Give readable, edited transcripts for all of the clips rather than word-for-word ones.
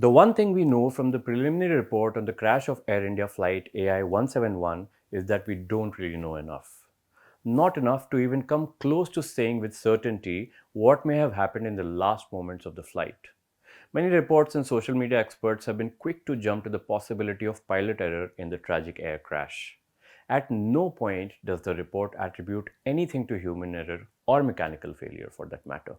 The one thing we know from the preliminary report on the crash of Air India flight AI 171 is that we don't really know enough. Not enough to even come close to saying with certainty what may have happened in the last moments of the flight. Many reports and social media experts have been quick to jump to the possibility of pilot error in the tragic air crash. At no point does the report attribute anything to human error or mechanical failure for that matter.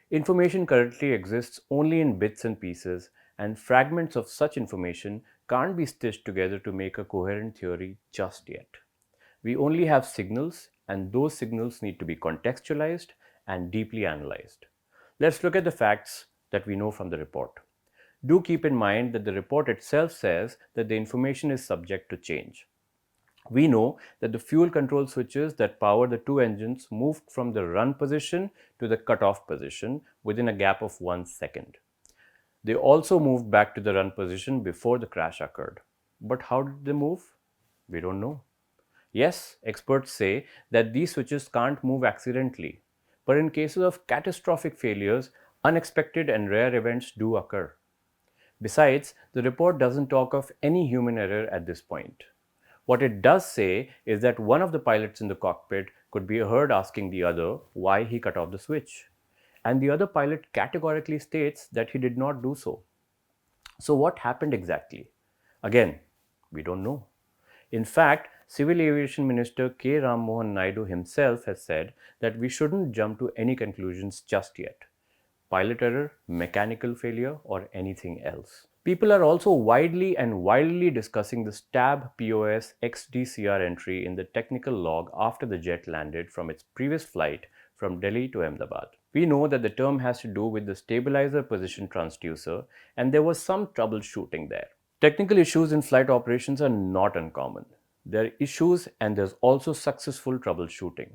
Information currently exists only in bits and pieces, and fragments of such information can't be stitched together to make a coherent theory just yet. We only have signals, and those signals need to be contextualized and deeply analyzed. Let's look at the facts that we know from the report. Do keep in mind that the report itself says that the information is subject to change. We know that the fuel control switches that power the two engines moved from the run position to the cutoff position within a gap of 1 second. They also moved back to the run position before the crash occurred. But how did they move? We don't know. Yes, experts say that these switches can't move accidentally, but in cases of catastrophic failures, unexpected and rare events do occur. Besides, the report doesn't talk of any human error at this point. What it does say is that one of the pilots in the cockpit could be heard asking the other why he cut off the switch, and the other pilot categorically states that he did not do so. So, what happened exactly? Again, we don't know. In fact, Civil Aviation Minister K. Ram Mohan Naidu himself has said that we shouldn't jump to any conclusions just yet. Pilot error, mechanical failure, or anything else. People are also widely and wildly discussing the STAB POS XDCR entry in the technical log after the jet landed from its previous flight from Delhi to Ahmedabad. We know that the term has to do with the stabilizer position transducer, and there was some troubleshooting there. Technical issues in flight operations are not uncommon. There are issues and there's also successful troubleshooting.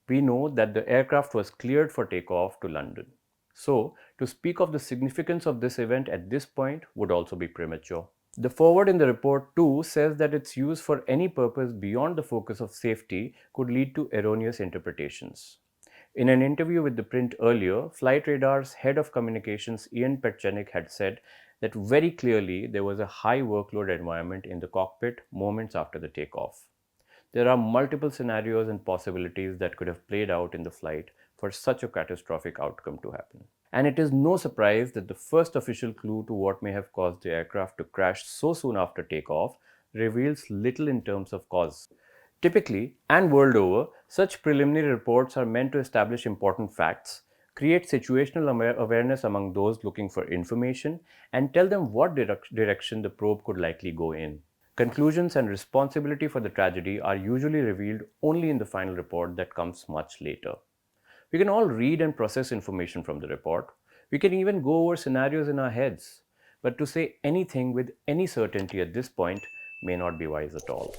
We know that the aircraft was cleared for takeoff to London. So, to speak of the significance of this event at this point would also be premature. The forward in the report too says that its use for any purpose beyond the focus of safety could lead to erroneous interpretations. In an interview with ThePrint earlier, Flight Radar's head of communications Ian Petchenik had said that very clearly there was a high workload environment in the cockpit moments after the takeoff. There are multiple scenarios and possibilities that could have played out in the flight for such a catastrophic outcome to happen. And it is no surprise that the first official clue to what may have caused the aircraft to crash so soon after takeoff reveals little in terms of cause. Typically, and world over, such preliminary reports are meant to establish important facts, create situational awareness among those looking for information, and tell them what direction the probe could likely go in. Conclusions and responsibility for the tragedy are usually revealed only in the final report that comes much later. We can all read and process information from the report. We can even go over scenarios in our heads. But to say anything with any certainty at this point may not be wise at all.